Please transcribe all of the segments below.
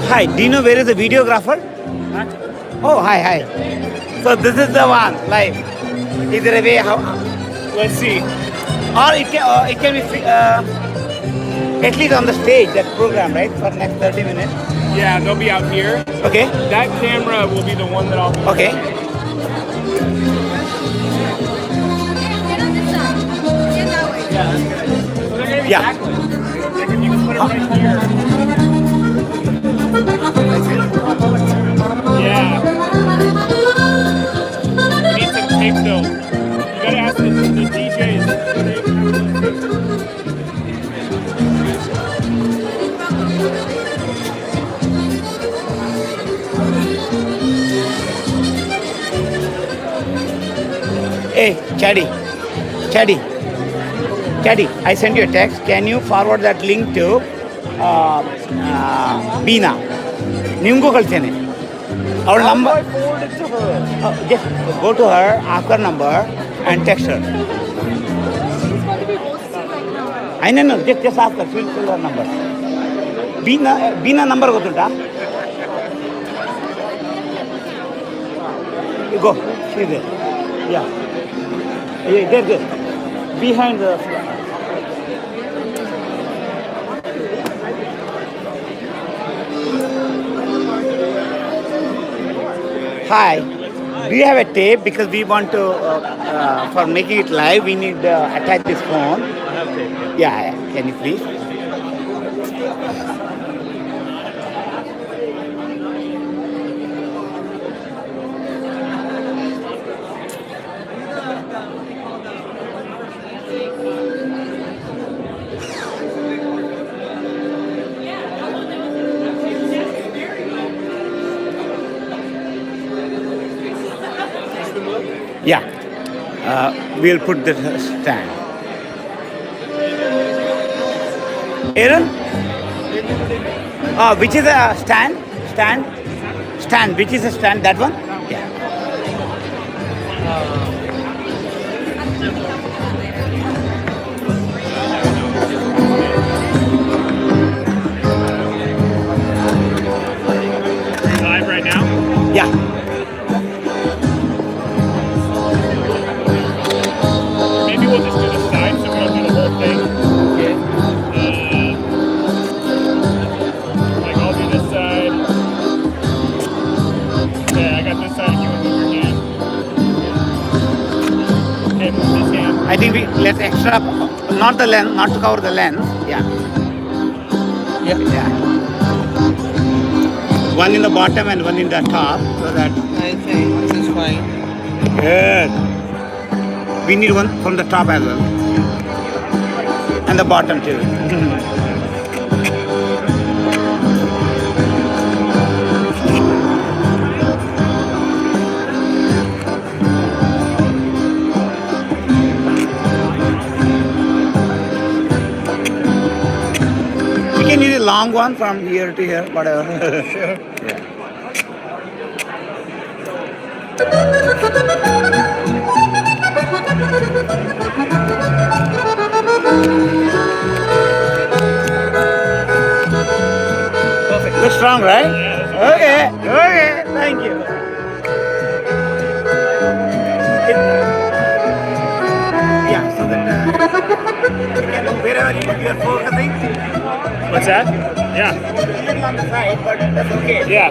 Hi, do you know where is the videographer? Oh, hi. So this is the one, like, is there a way how? Let's see. Or it can be free, at least on the stage, that program, right, for next 30 minutes. Yeah, they'll be out here. Okay. That camera will be the one that I'll be. Okay. Yeah. You can put it right here. Yeah. You need some tape though. You gotta ask the DJs. Hey, Chaddy, I sent you a text. Can you forward that link to Beena? Nimgo kalsene. Our number. I forward it to her. Just go to her, ask her number, and text her. I know. Just ask her. She'll tell her number. Beena number gotunta. Go. She's there. Yeah. Yeah, there. Behind the. Hi. Do you have a tape? Because we want to, for making it live, we need attach this phone. I have tape. Yeah. Can you please? Yeah, we'll put the stand. Aaron? Which is a stand? Stand. Which is a stand? That one? Yeah. Live right now? Yeah. We'll just do the side so we don't do the whole thing. Okay. Like I'll do this side. Yeah, I got this side if you want to move your hand. Okay, move this hand. I think let's extra, not the lens, not to cover the lens. Yeah. One in the bottom and one in the top, so that. I think this is fine. Good. We need one from the top as well. And the bottom too. We can use a long one from here to here, whatever. Sure. Yeah. Perfect. Looks strong, right? Yeah. Okay, thank you. Yeah, so that wherever you are focusing, What's that? Yeah. a little on the side, but that's okay. Yeah.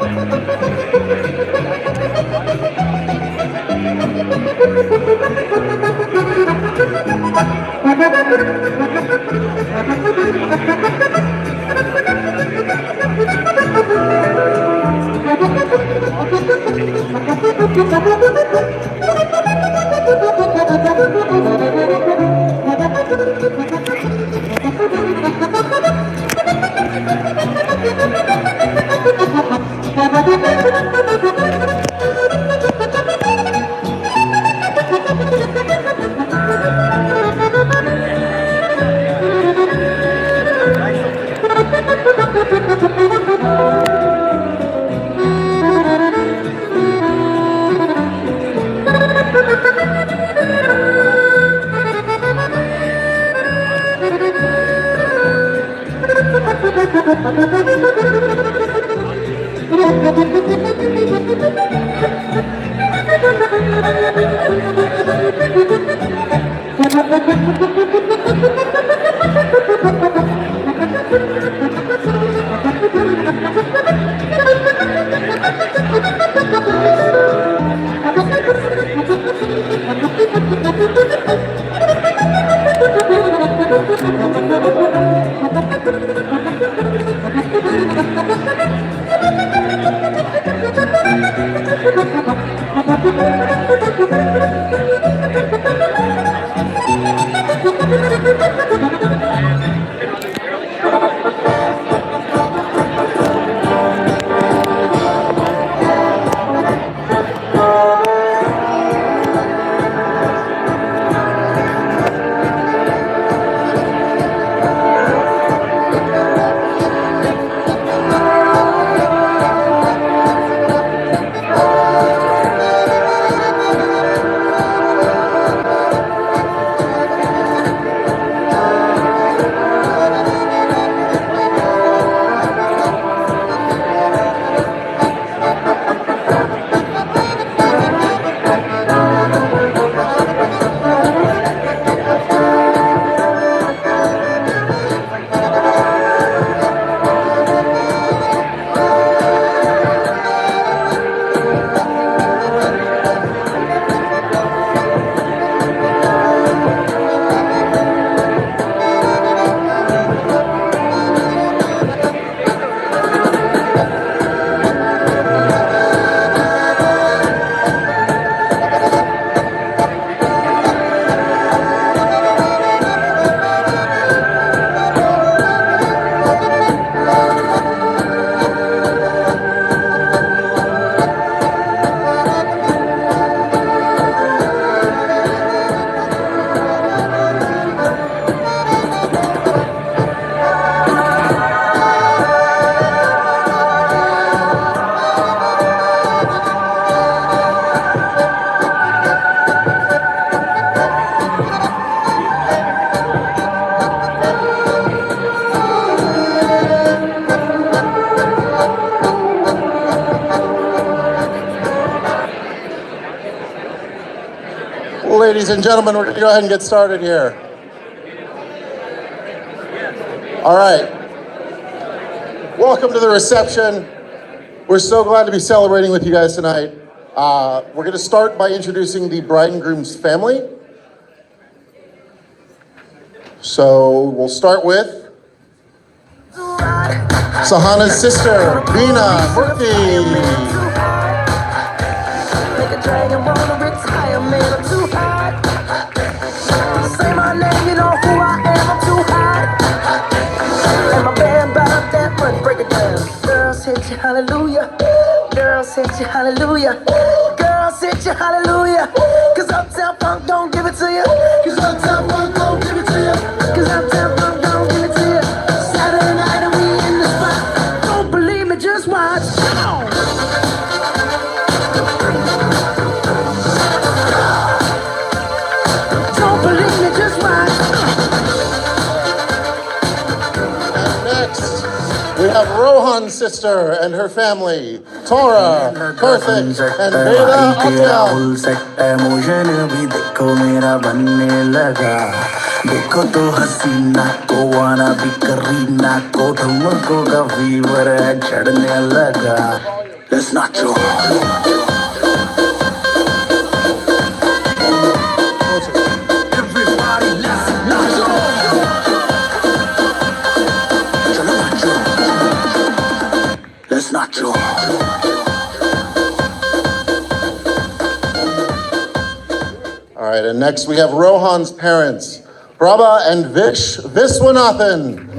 Ladies and gentlemen, we're going to go ahead and get started here. All right. Welcome to the reception. We're so glad to be celebrating with you guys tonight. We're going to start by introducing the bride and groom's family. So we'll start with Sahana's sister, Bina Murthy. Dragon wanna retire, man, I'm too hot. Say my name, you know who I am, I'm too hot. And my band bought that money, break it down. Girls hit you, hallelujah. Girls hit you, hallelujah. Girls hit you, hallelujah. Cause Uptown Funk don't give it to you. Cause Uptown Funk don't give it to you. Cause Uptown Funk don't give it to you. Saturday night and we in the spot. Don't believe me, just watch. Come on. We have Rohan's sister and her family, Tora, Karthik, and Veda Atya. देखो तो हसीना को आना भी करीना को तुमको का fever है चढ़ने लगा. Let's not joke. Everybody, let's not joke. Let's not joke. All right, and next we have Rohan's parents. Prabha and Vish Viswanathan.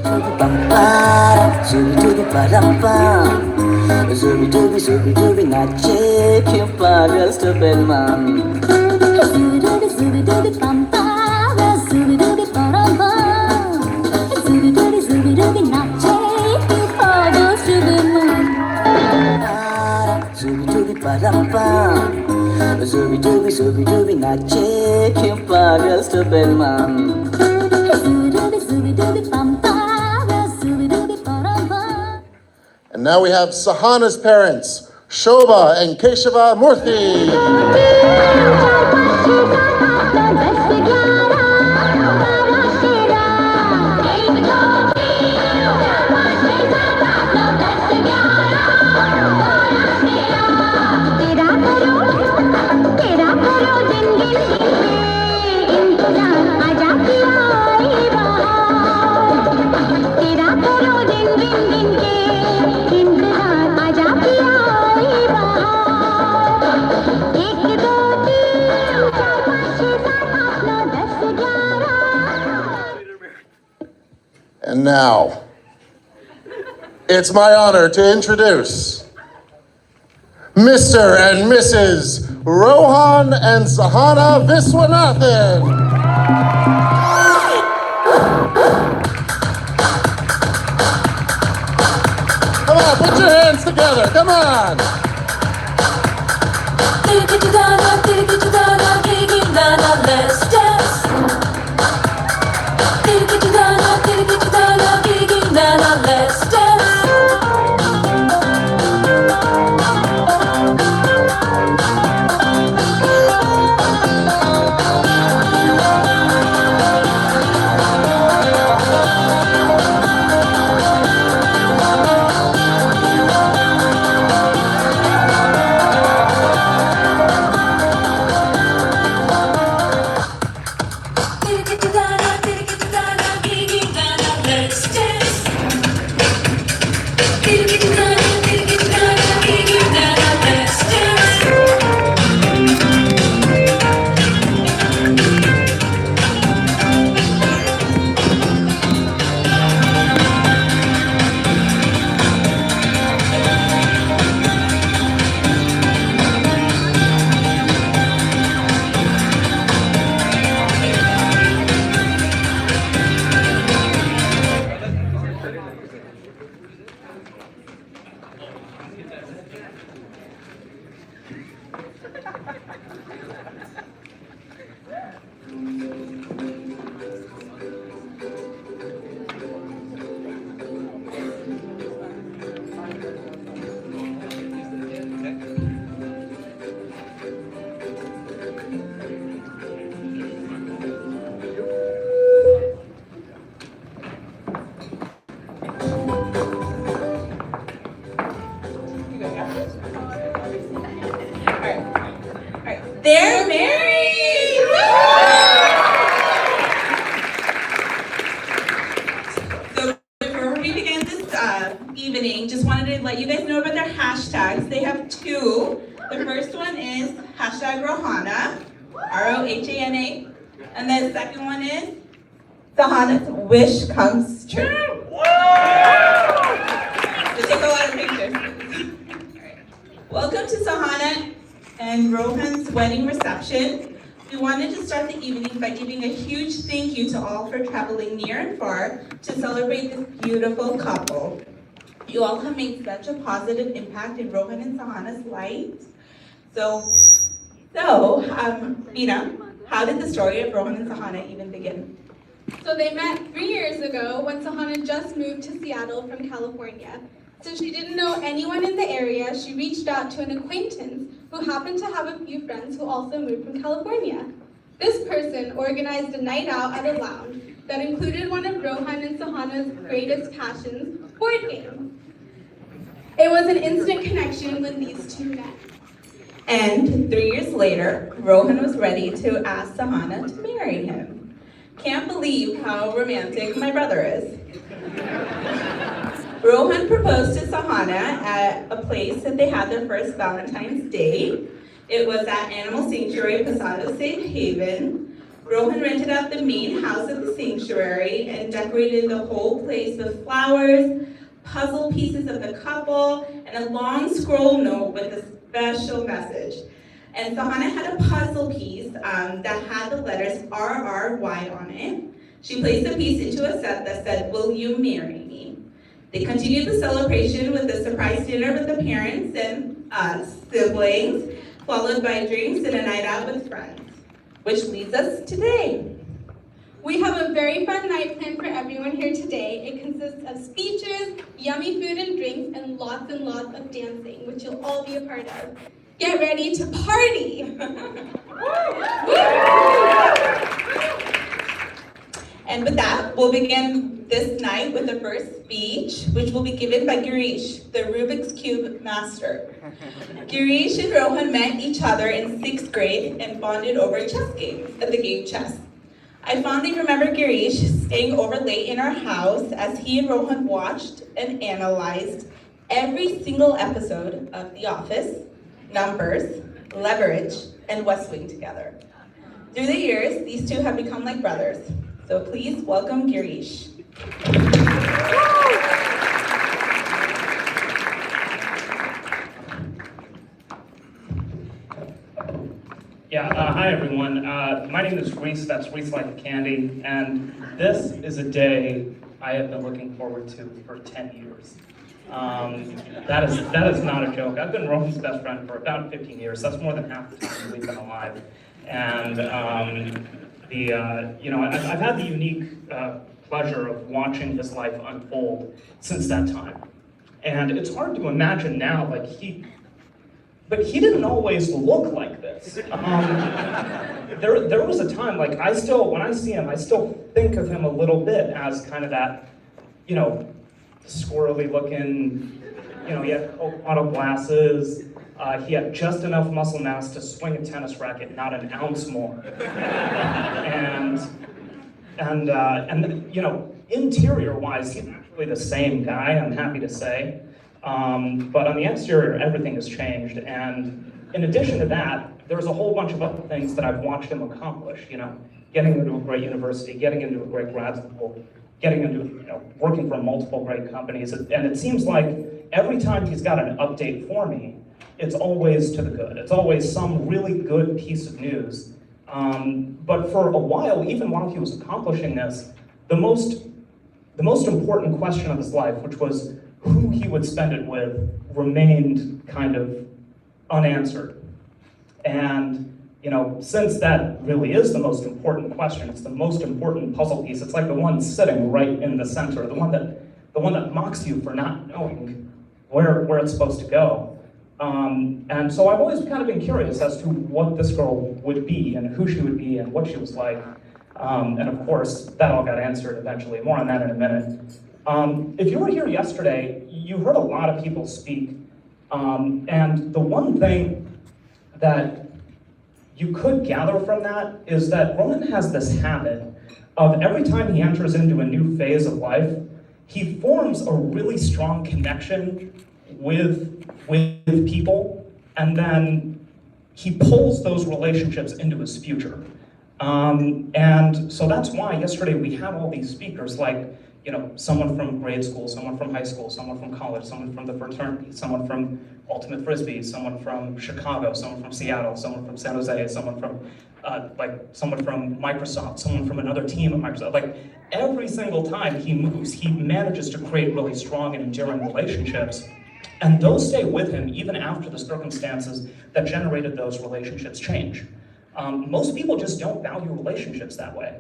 And now we have Sahana's parents, Shobha and Keshava Murthy. And now, it's my honor to introduce Mr. and Mrs. Rohan and Sahana Viswanathan. Come on, put your hands together, come on. Let's dance. Let's dance. They're married! So before we begin this evening, just wanted to let you guys know about their hashtags. They have two. The first one is hashtag Rohana, R-O-H-A-N-A. And the second one is Sahana's wish comes true. So take a lot of pictures. All right. Welcome to Sahana and Rohan's wedding reception. We wanted to start the evening by giving a huge thank you to all for traveling near and far to celebrate this beautiful couple. You all have made such a positive impact in Rohan and Sahana's lives. So, Meena, how did the story of Rohan and Sahana even begin? So they met 3 years ago when Sahana just moved to Seattle from California. Since she didn't know anyone in the area, she reached out to an acquaintance who happened to have a few friends who also moved from California. This person organized a night out at a lounge that included one of Rohan and Sahana's greatest passions, board games. It was an instant connection when these two met. And 3 years later, Rohan was ready to ask Sahana to marry him. Can't believe how romantic my brother is. Rohan proposed to Sahana at a place that they had their first Valentine's Day. It was at Animal Sanctuary Posada Safe Haven. Rohan rented out the main house of the sanctuary and decorated the whole place with flowers, puzzle pieces of the couple, and a long scroll note with a special message. And Sahana had a puzzle piece that had the letters RRY on it. She placed the piece into a set that said, "Will you marry me?" They continued the celebration with a surprise dinner with the parents and siblings, followed by drinks and a night out with friends, which leads us today. We have a very fun night planned for everyone here today. It consists of speeches, yummy food and drinks, and lots of dancing, which you'll all be a part of. Get ready to party! And with that, we'll begin this night with the first speech, which will be given by Girish, the Rubik's Cube master. Girish and Rohan met each other in 6th grade and bonded over chess games at the game chess. I fondly remember Girish staying over late in our house as he and Rohan watched and analyzed every single episode of The Office, Numbers, Leverage, and West Wing together. Through the years, these two have become like brothers. So please welcome Girish. Hi everyone. My name is Reese, that's Reese Like a Candy, and this is a day I have been looking forward to for 10 years. That is not a joke. I've been Rohan's best friend for about 15 years. That's more than half the time we've been alive. And I've had the unique pleasure of watching his life unfold since that time. And it's hard to imagine now, but he didn't always look like this. There was a time, when I see him, I still think of him a little bit as kind of that, squirrely looking, he had auto glasses, he had just enough muscle mass to swing a tennis racket, not an ounce more. Interior-wise, he's actually the same guy, I'm happy to say. But on the exterior, everything has changed. And in addition to that, there's a whole bunch of other things that I've watched him accomplish, getting into a great university, getting into a great grad school, getting into, working for multiple great companies. And it seems like every time he's got an update for me, it's always to the good. It's always some really good piece of news. But for a while, even while he was accomplishing this, the most important question of his life, which was who he would spend it with, remained kind of unanswered. And since that really is the most important question, it's the most important puzzle piece. It's like the one sitting right in the center, the one that mocks you for not knowing where it's supposed to go. And so I've always kind of been curious as to what this girl would be and who she would be and what she was like. And of course, that all got answered eventually. More on that in a minute. If you were here yesterday, you heard a lot of people speak. And the one thing that you could gather from that is that Rohan has this habit of every time he enters into a new phase of life, he forms a really strong connection with people, and then he pulls those relationships into his future. And so that's why yesterday we had all these speakers like, someone from grade school, someone from high school, someone from college, someone from the fraternity, someone from Ultimate Frisbee, someone from Chicago, someone from Seattle, someone from San Jose, someone from Microsoft, someone from another team at Microsoft. Every single time he moves, he manages to create really strong and enduring relationships. And those stay with him even after the circumstances that generated those relationships change. Most people just don't value relationships that way.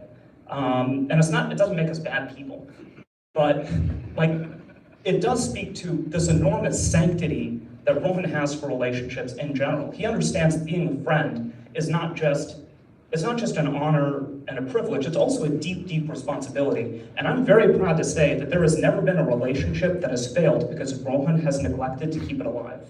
And it doesn't make us bad people. But it does speak to this enormous sanctity that Rohan has for relationships in general. He understands that being a friend is not just an honor and a privilege, it's also a deep, deep responsibility. And I'm very proud to say that there has never been a relationship that has failed because Rohan has neglected to keep it alive.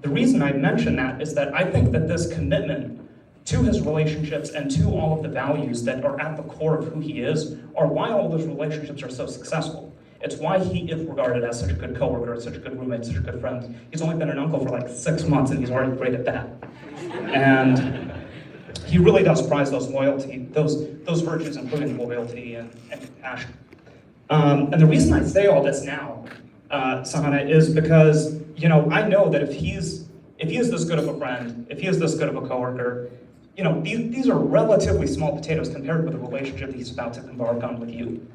The reason I mention that is that I think that this commitment to his relationships and to all of the values that are at the core of who he is are why all those relationships are so successful. It's why he is regarded as such a good coworker, such a good roommate, such a good friend. He's only been an uncle for 6 months and he's already great at that. he really does prize those those virtues, including loyalty and compassion. And the reason I say all this now, Sahana, is because, you know, I know that if he is this good of a friend, if he is this good of a coworker, you know, these are relatively small potatoes compared with the relationship that he's about to embark on with you.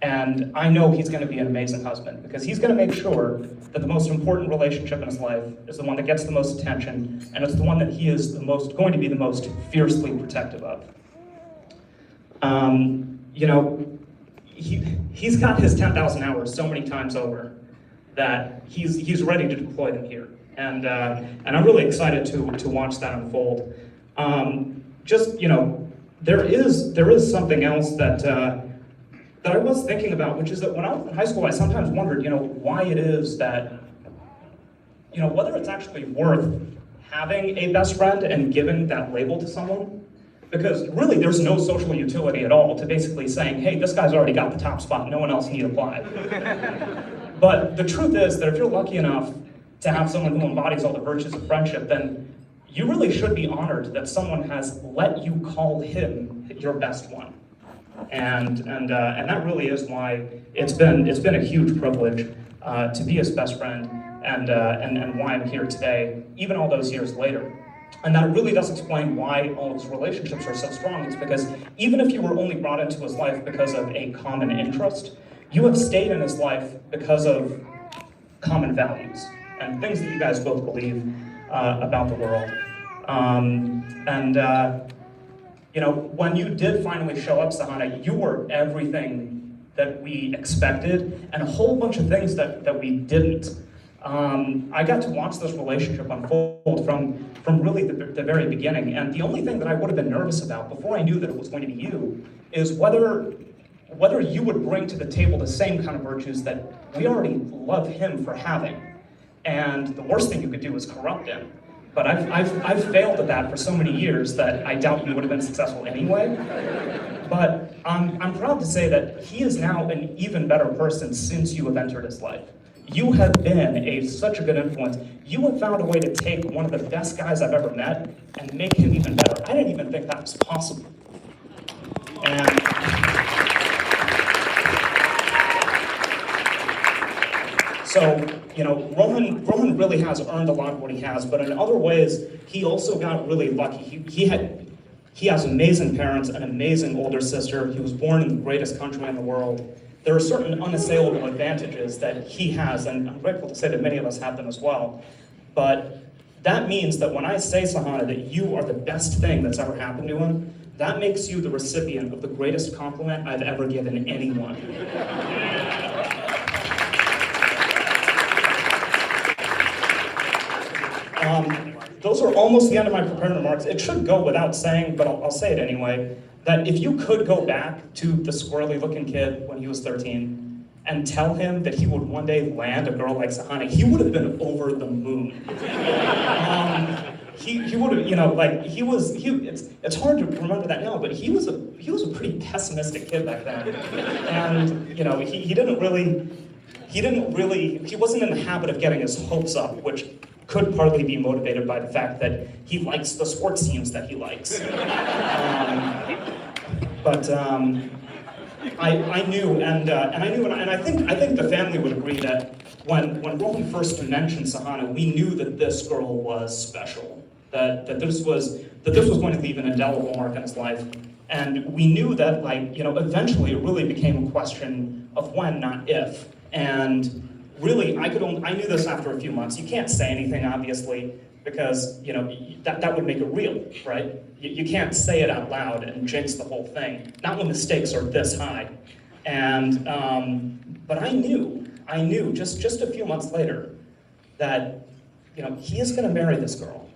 And I know he's going to be an amazing husband because he's going to make sure that the most important relationship in his life is the one that gets the most attention, and it's the one that he is going to be the most fiercely protective of. You know, he's got his 10,000 hours so many times over that he's ready to deploy them here, and I'm really excited to watch that unfold. Just, you know, there is something else that I was thinking about, which is that when I was in high school, I sometimes wondered, you know, why it is that, you know, whether it's actually worth having a best friend and giving that label to someone. Because really, there's no social utility at all to basically saying, hey, this guy's already got the top spot, no one else need apply. But the truth is that if you're lucky enough to have someone who embodies all the virtues of friendship, then you really should be honored that someone has let you call him your best one. And that really is why it's been a huge privilege to be his best friend, and why I'm here today, even all those years later. And that really does explain why all those relationships are so strong. It's because even if you were only brought into his life because of a common interest, you have stayed in his life because of common values and things that you guys both believe about the world. You know, when you did finally show up, Sahana, you were everything that we expected and a whole bunch of things that we didn't. I got to watch this relationship unfold from really the very beginning, and the only thing that I would have been nervous about before I knew that it was going to be you is whether you would bring to the table the same kind of virtues that we already love him for having. And the worst thing you could do is corrupt him. But I've failed at that for so many years that I doubt you would have been successful anyway. But I'm proud to say that he is now an even better person since you have entered his life. You have been such a good influence. You have found a way to take one of the best guys I've ever met and make him even better. I didn't even think that was possible. And so, you know, Rohan really has earned a lot of what he has, but in other ways, he also got really lucky. He has amazing parents, an amazing older sister. He was born in the greatest country in the world. There are certain unassailable advantages that he has, and I'm grateful to say that many of us have them as well. But that means that when I say, Sahana, that you are the best thing that's ever happened to him, that makes you the recipient of the greatest compliment I've ever given anyone. Those are almost the end of my prepared remarks. It should go without saying, but I'll say it anyway, that if you could go back to the squirrely looking kid when he was 13 and tell him that he would one day land a girl like Sahana, he would have been over the moon. He would have, you know, like it's hard to remember that now, but he was a pretty pessimistic kid back then. And, you know, he wasn't in the habit of getting his hopes up, which could partly be motivated by the fact that he likes the sports teams that he likes. I knew, and I think the family would agree that when Rohan first mentioned Sahana, we knew that this girl was special, that this was going to leave an indelible mark in his life, and we knew that, like, you know, eventually it really became a question of when, not if, and really, I knew this after a few months. You can't say anything, obviously, because, you know, that would make it real, right? You can't say it out loud and jinx the whole thing, not when the stakes are this high. And, but I knew just a few months later that, you know, he is going to marry this girl.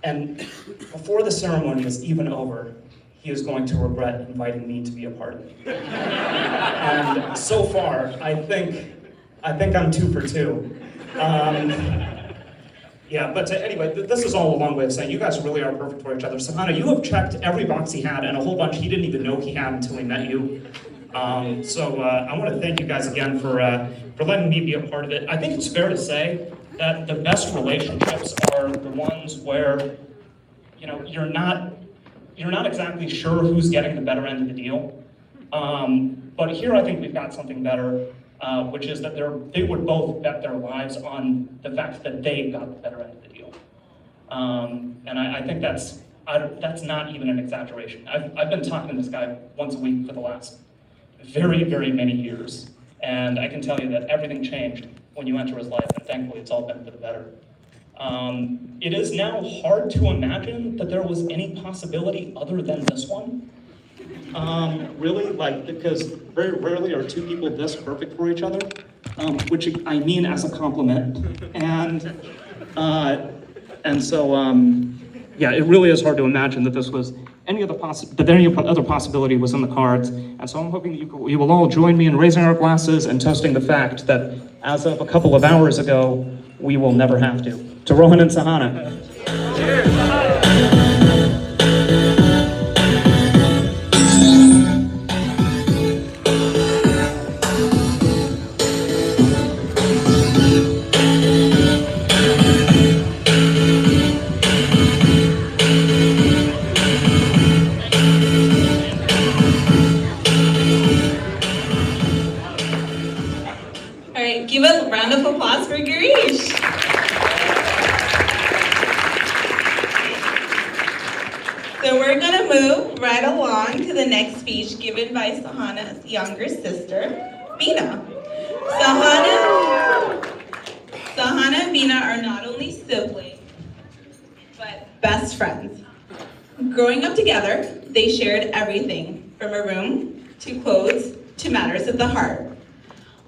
And before the ceremony is even over, he is going to regret inviting me to be a part of it. And so far, I think I'm 2 for 2. Yeah, but anyway, this is all a long way of saying you guys really are perfect for each other. Sahana, you have checked every box he had, and a whole bunch he didn't even know he had until he met you. So I want to thank you guys again for letting me be a part of it. I think it's fair to say that the best relationships are the ones where, you know, you're not you're not exactly sure who's getting the better end of the deal. But here I think we've got something better, which is that they would both bet their lives on the fact that they got the better end of the deal. And I think that's not even an exaggeration. I've been talking to this guy once a week for the last very, very many years. And I can tell you that everything changed when you enter his life, and thankfully it's all been for the better. It is now hard to imagine that there was any possibility other than this one. Really, because very rarely are two people this perfect for each other, which I mean as a compliment. And so, yeah, it really is hard to imagine that this was any other possibility was in the cards. And so I'm hoping that you will all join me in raising our glasses and toasting the fact that as of a couple of hours ago, we will never have to. To Rohan and Sahana. Cheers. All right, give a round of applause for Girish. So we're gonna move right along to the next speech given by Sahana's younger sister, Bina. Sahana and Bina are not only siblings, but best friends. Growing up together, they shared everything from a room to clothes to matters of the heart.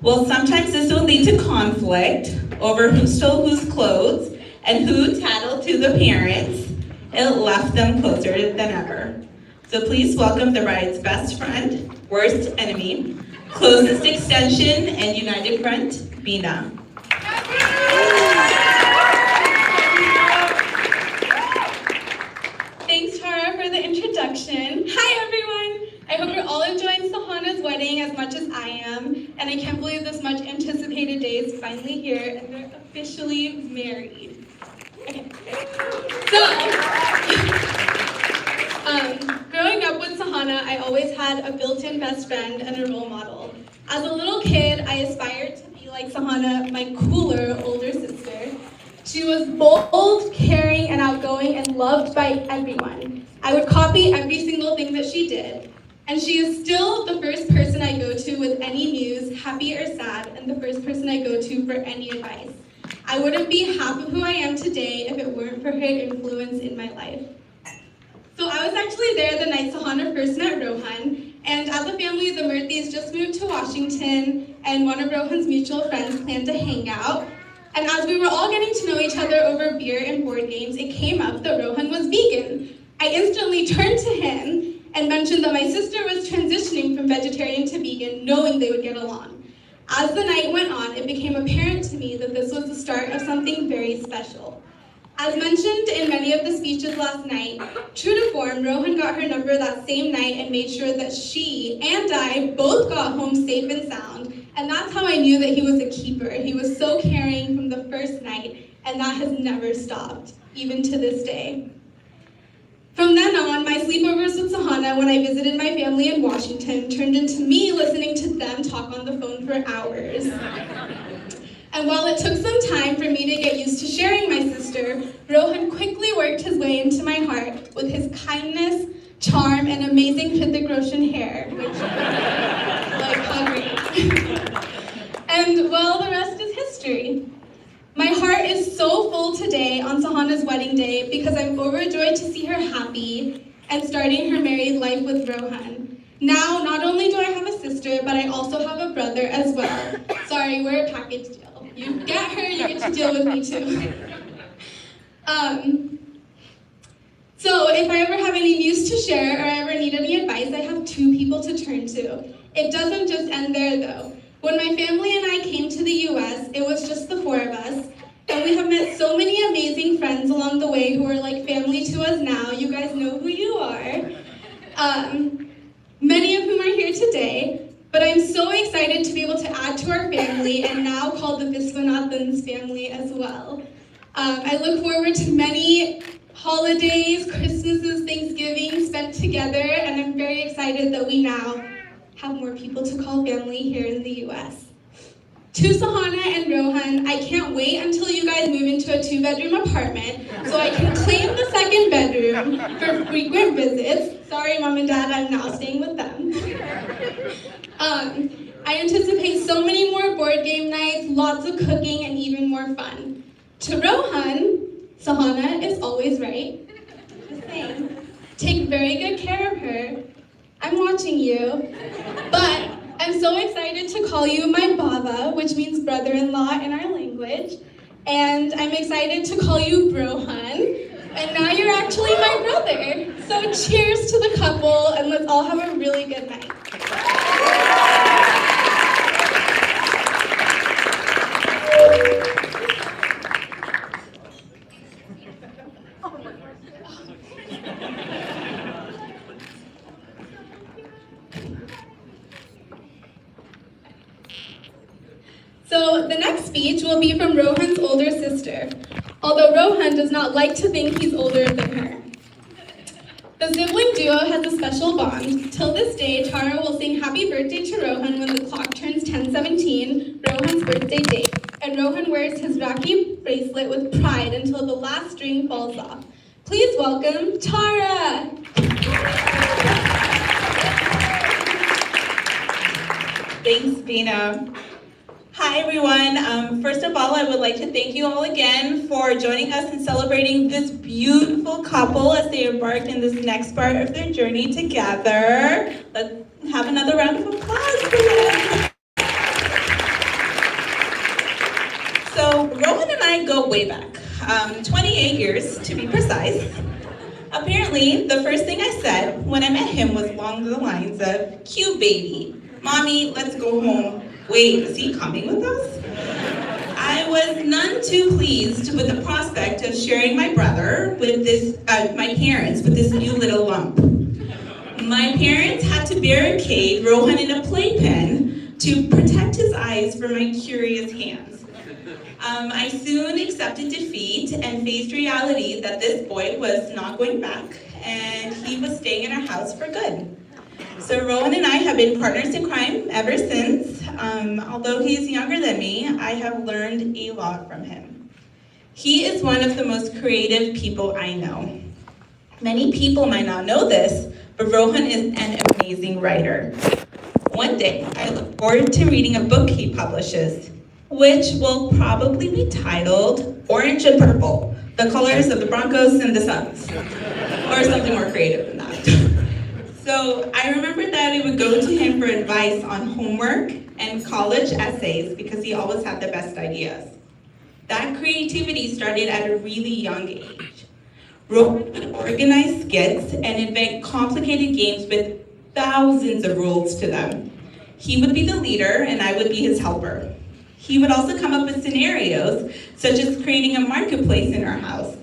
Well, sometimes this will lead to conflict over who stole whose clothes and who tattled to the parents. It left them closer than ever. So please welcome the bride's best friend, worst enemy, closest extension, and united front, Bina. Thanks, Tara, for the introduction. Hi, everyone. I hope you're all enjoying Sahana's wedding as much as I am, and I can't believe this much anticipated day is finally here, and they're officially married. Okay. So, growing up with Sahana, I always had a built-in best friend and a role model. As a little kid, I aspired to be like Sahana, my cooler older sister. She was bold, caring, and outgoing, and loved by everyone. I would copy every single thing that she did. And she is still the first person I go to with any news, happy or sad, and the first person I go to for any advice. I wouldn't be half of who I am today if it weren't for her influence in my life. So I was actually there the night Sahana first met Rohan, and as a family, the Murthys just moved to Washington, and one of Rohan's mutual friends planned to hang out. And as we were all getting to know each other over beer and board games, it came up that Rohan was vegan. I instantly turned to him and mentioned that my sister was transitioning from vegetarian to vegan, knowing they would get along. As the night went on, it became apparent to me that this was the start of something very special. As mentioned in many of the speeches last night, true to form, Rohan got her number that same night and made sure that she and I both got home safe and sound. And that's how I knew that he was a keeper. He was so caring from the first night, and that has never stopped, even to this day. From then on, my sleepovers with Sahana when I visited my family in Washington turned into me listening to them talk on the phone for hours. And while it took some time for me to get used to sharing my sister, Rohan quickly worked his way into my heart with his kindness, charm, and amazing Hrithik Roshan hair, which, like, how great. And well, the rest is history. My heart is so full today on Sahana's wedding day because I'm overjoyed to see her happy and starting her married life with Rohan. Now, not only do I have a sister, but I also have a brother as well. Sorry, we're a package deal. You get her, you get to deal with me too. So if I ever have any news to share or I ever need any advice, I have two people to turn to. It doesn't just end there though. When my family and I came to the US, it was just the four of us, and we have met so many amazing friends along the way who are like family to us now. You guys know who you are. Many of whom are here today, but I'm so excited to be able to add to our family and now called the Viswanathans family as well. I look forward to many holidays, Christmases, Thanksgiving spent together, and I'm very excited that we now have more people to call family here in the US. To Sahana and Rohan, I can't wait until you guys move into a 2-bedroom apartment so I can claim the second bedroom for frequent visits. Sorry, Mom and Dad, I'm now staying with them. I anticipate so many more board game nights, lots of cooking, and even more fun. To Rohan, Sahana is always right. The same. Take very good care of her. I'm watching you. But I'm so excited to call you my Baba, which means brother-in-law in our language. And I'm excited to call you Brohan. And now you're actually my brother. So cheers to the couple, and let's all have a really good night. So the next speech will be from Rohan's older sister, although Rohan does not like to think he's older than her. The sibling duo has a special bond. Till this day, Tara will sing happy birthday to Rohan when the clock turns 10:17, Rohan's birthday date, and Rohan wears his Rakhi bracelet with pride until the last string falls off. Please welcome Tara! Thanks, Bina. Hi, everyone. First of all, I would like to thank you all again for joining us in celebrating this beautiful couple as they embark in this next part of their journey together. Let's have another round of applause for them. So, Rohan and I go way back, 28 years to be precise. Apparently, the first thing I said when I met him was along the lines of, "Cute baby, mommy, let's go home." Wait, is he coming with us? I was none too pleased with the prospect of sharing my brother with my parents with this new little lump. My parents had to barricade Rohan in a playpen to protect his eyes from my curious hands. I soon accepted defeat and faced reality that this boy was not going back and he was staying in our house for good. So Rohan and I have been partners in crime ever since. Although he is younger than me, I have learned a lot from him. He is one of the most creative people I know. Many people might not know this, but Rohan is an amazing writer. One day, I look forward to reading a book he publishes, which will probably be titled Orange and Purple, the colors of the Broncos and the Suns, or something more creative than that. So I remember that I would go to him for advice on homework and college essays because he always had the best ideas. That creativity started at a really young age. Rohan would organize skits and invent complicated games with thousands of rules to them. He would be the leader and I would be his helper. He would also come up with scenarios such as creating a marketplace in our house.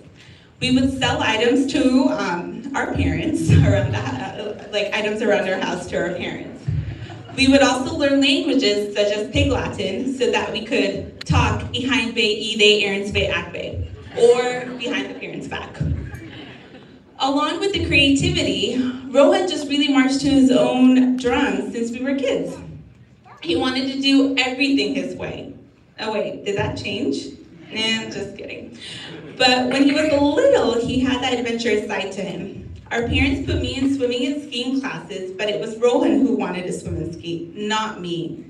We would sell items to our parents, items around our house to our parents. We would also learn languages such as Pig Latin so that we could talk behind bay, ide, errands bay, akbe, or behind the parents' back. Along with the creativity, Rohan just really marched to his own drums since we were kids. He wanted to do everything his way. Oh wait, did that change? Nah, just kidding. But when he was little, he had that adventurous side to him. Our parents put me in swimming and skiing classes, but it was Rohan who wanted to swim and ski, not me.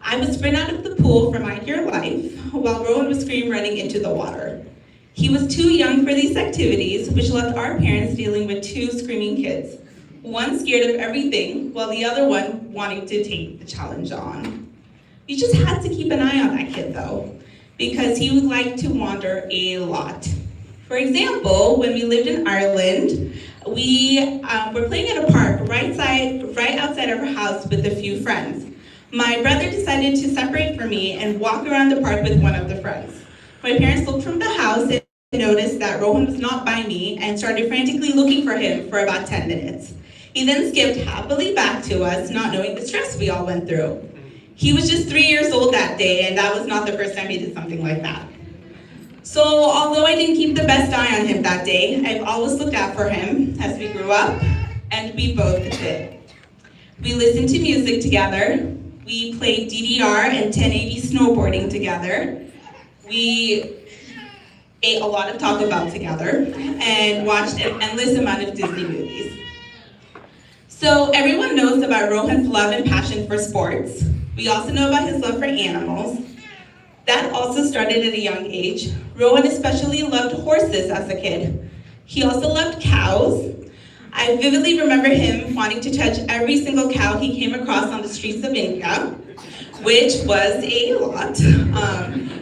I would sprint out of the pool for my dear life, while Rohan would scream running into the water. He was too young for these activities, which left our parents dealing with two screaming kids. One scared of everything, while the other one wanting to take the challenge on. We just had to keep an eye on that kid though, because he would like to wander a lot. For example, when we lived in Ireland, we were playing at a park right outside of our house with a few friends. My brother decided to separate from me and walk around the park with one of the friends. My parents looked from the house and noticed that Rohan was not by me and started frantically looking for him for about 10 minutes. He then skipped happily back to us, not knowing the stress we all went through. He was just 3 years old that day, and that was not the first time he did something like that. So although I didn't keep the best eye on him that day, I've always looked out for him as we grew up, and we both did. We listened to music together, we played DDR and 1080 snowboarding together, we ate a lot of Taco Bell together, and watched an endless amount of Disney movies. So everyone knows about Rohan's love and passion for sports. We also know about his love for animals. That also started at a young age. Rohan especially loved horses as a kid. He also loved cows. I vividly remember him wanting to touch every single cow he came across on the streets of India, which was a lot.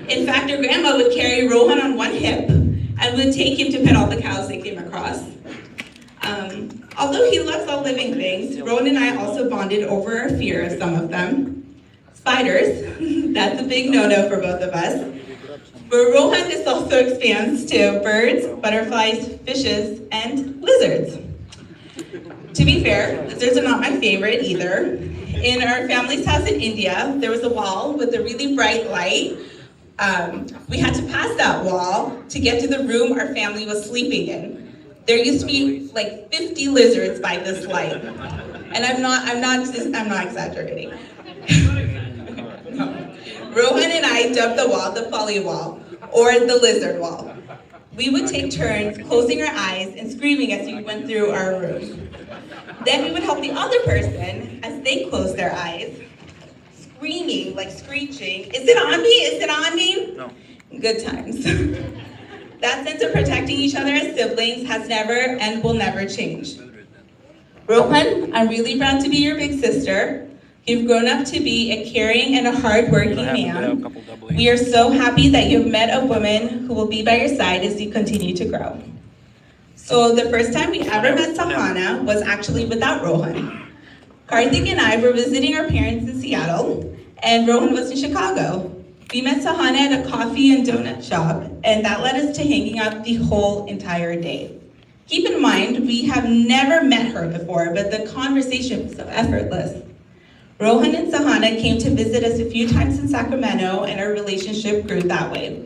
In fact, our grandma would carry Rohan on one hip and would take him to pet all the cows they came across. Although he loves all living things, Rohan and I also bonded over our fear of some of them. Spiders, that's a big no-no for both of us. But Rohan is also expands to birds, butterflies, fishes, and lizards. To be fair, lizards are not my favorite either. In our family's house in India, there was a wall with a really bright light. We had to pass that wall to get to the room our family was sleeping in. There used to be like 50 lizards by this light. And I'm not exaggerating. Rohan and I dubbed the wall the Polly wall, or the lizard wall. We would take turns closing our eyes and screaming as we went through our room. Then we would help the other person as they closed their eyes, screaming, like screeching, "Is it on me? Is it on me?" No. Good times. That sense of protecting each other as siblings has never and will never change. Rohan, I'm really proud to be your big sister. You've grown up to be a caring and a hardworking man. We are so happy that you've met a woman who will be by your side as you continue to grow. So the first time we ever met Sahana was actually without Rohan. Karthik and I were visiting our parents in Seattle, and Rohan was in Chicago. We met Sahana at a coffee and donut shop, and that led us to hanging out the whole entire day. Keep in mind, we have never met her before, but the conversation was so effortless. Rohan and Sahana came to visit us a few times in Sacramento, and our relationship grew that way.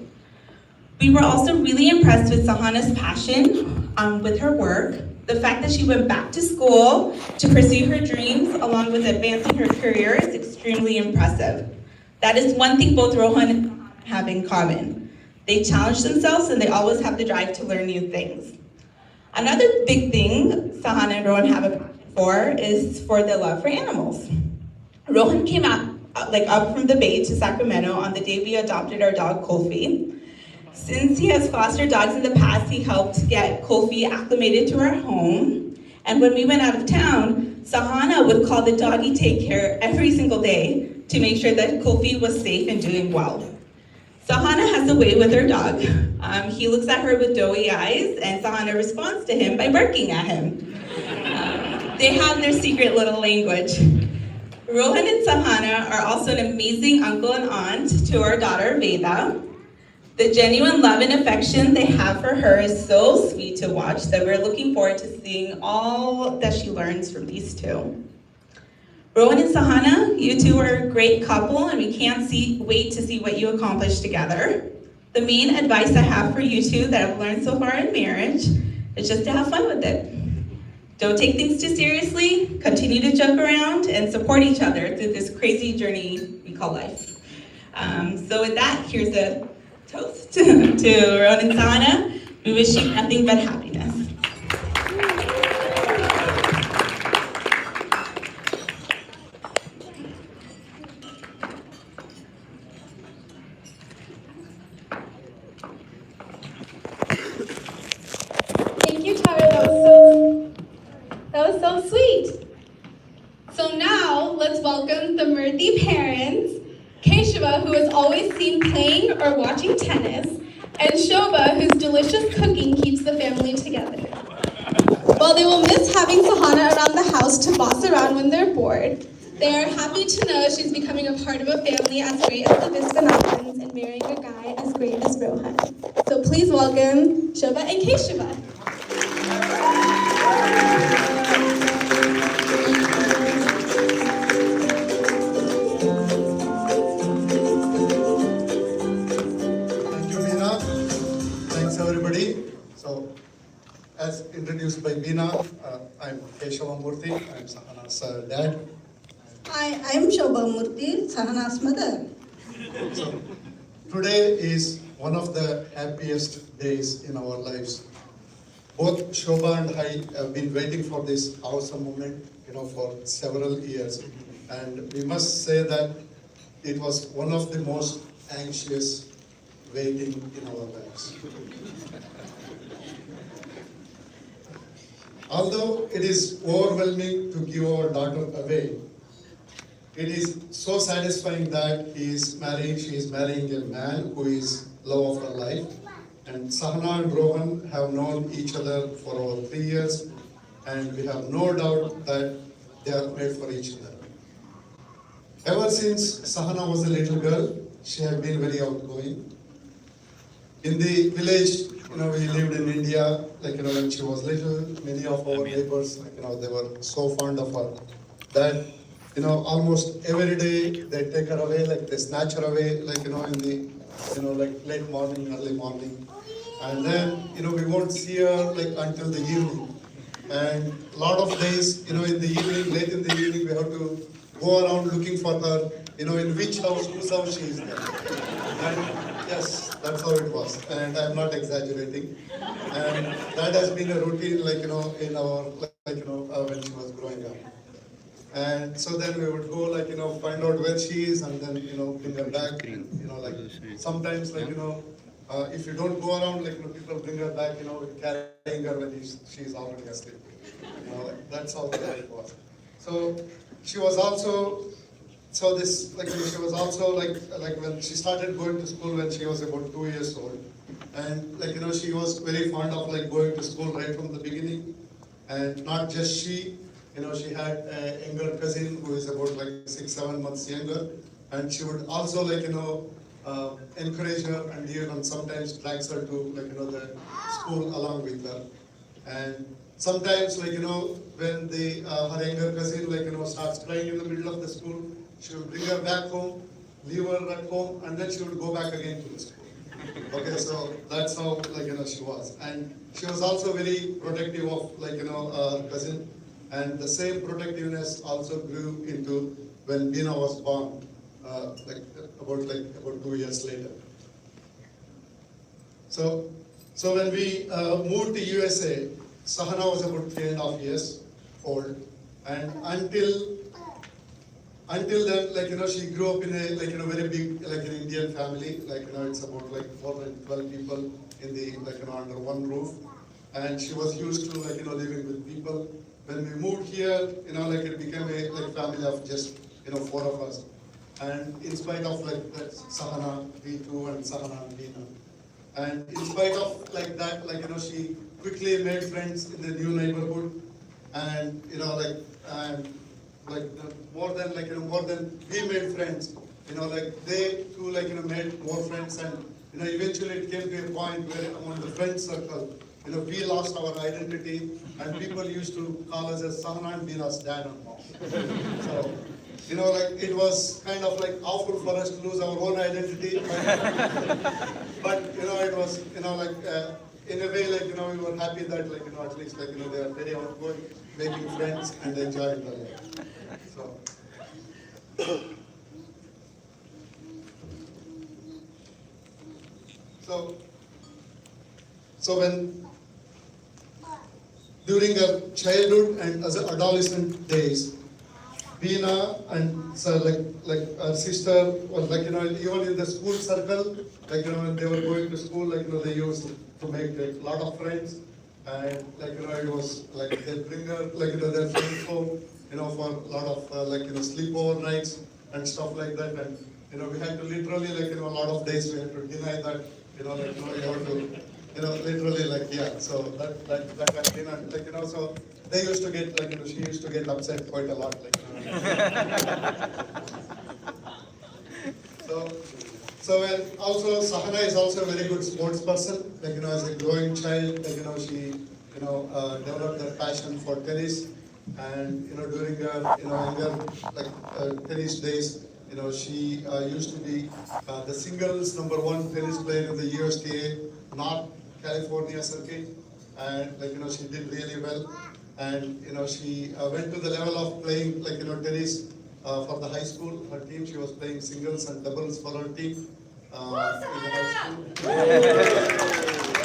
We were also really impressed with Sahana's passion with her work. The fact that she went back to school to pursue her dreams along with advancing her career is extremely impressive. That is one thing both Rohan have in common. They challenge themselves and they always have the drive to learn new things. Another big thing Sahana and Rohan have for is for their love for animals. Rohan came up from the Bay to Sacramento on the day we adopted our dog Kofi. Since he has fostered dogs in the past, he helped get Kofi acclimated to our home. And when we went out of town, Sahana would call the doggy take care every single day to make sure that Kofi was safe and doing well. Sahana has a way with her dog. He looks at her with doughy eyes, and Sahana responds to him by barking at him. They have their secret little language. Rohan and Sahana are also an amazing uncle and aunt to our daughter, Veda. The genuine love and affection they have for her is so sweet to watch that we're looking forward to seeing all that she learns from these two. Rohan and Sahana, you two are a great couple, and we can't wait to see what you accomplish together. The main advice I have for you two that I've learned so far in marriage is just to have fun with it. Don't take things too seriously, continue to joke around, and support each other through this crazy journey we call life. So with that, here's a toast to Rohan and Sahana. We wish you nothing but happiness. Thank you, Tara. That was so sweet. So now let's welcome the Murthy parents, Keshava, who is always seen playing or watching tennis, and Shobha, whose delicious cooking keeps the family together. While they will miss having Sahana around the house to boss around when they're bored, they are happy to know she's becoming a part of a family as great as the Viswanathan's and marrying a guy as great as Rohan. So please welcome Shobha and Keshava. Thank you, Meena. So, as introduced by Veena, I'm Keshava Murthy. I'm Sahana's dad. Hi, I'm Shobha Murthy, Sahana's mother. So, today is one of the happiest days in our lives. Both Shobha and I have been waiting for this awesome moment, for several years. And we must say that it was one of the most anxious waiting in our lives. Although it is overwhelming to give our daughter away, it is so satisfying that she is marrying a man who is love of her life. And Sahana and Rohan have known each other for over 3 years, and we have no doubt that they are made for each other. Ever since Sahana was a little girl, she had been very outgoing. In the village, we lived in India, when she was little, many of our neighbors, they were so fond of her that, almost every day they take her away, they snatch her away, in the, late morning, early morning. And then, we won't see her, until the evening. And a lot of days, in the evening, late in the evening, we have to go around looking for her, in which house, whose house she is there. And yes, that's how it was. And I'm not exaggerating. And that has been a routine, in our, when she was growing up. And so then we would go, find out where she is and then, bring her back. Sometimes, if you don't go around, people bring her back, carrying her when she's already asleep. That's how it was. So she was also, she was also when she started going to school when she was about 2 years old. And she was very fond of going to school right from the beginning. And not just she, she had a younger cousin who is about 6-7 months younger. And she would also encourage her and even sometimes drags her to the school along with her. And sometimes when the her younger cousin starts crying in the middle of the school, she would bring her back home, leave her at home, and then she would go back again to the school. Okay, so that's how she was. And she was also very protective of her cousin, and the same protectiveness also grew into when Veena was born. About 2 years later. So when we moved to USA, Sahana was about 3.5 years old, and until then, she grew up in a very big an Indian family. It's about more than 12 people in the under one roof, and she was used to living with people. When we moved here, it became a family of just 4 of us. And in spite of that Sahana, V2 and Sahana and Veena. And in spite of that, she quickly made friends in the new neighborhood. And, more than we made friends, they too, made more friends. And, eventually it came to a point where among the friend circle, we lost our identity and people used to call us as Sahana and Veena's dad and mom. So, it was kind of awful for us to lose our own identity. But, it was, in a way, we were happy that, at least, they are very outgoing, making friends and enjoying their life. So when, during her childhood and as adolescent days, Veena and her sister was even in the school circle, when they were going to school, they used to make a lot of friends, and it was they bring her their friends home, for a lot of sleepover nights and stuff like that, and we had to literally a lot of days we had to deny that, you have to literally so that had been, and so they used to get she used to get upset quite a lot So and also Sahana is also a very good sports person. As a growing child, she developed her passion for tennis, and during her younger tennis days, she used to be the singles #1 tennis player in the USTA, not California circuit, and she did really well. And she went to the level of playing tennis for the high school. Her team, she was playing singles and doubles for her team in the high school.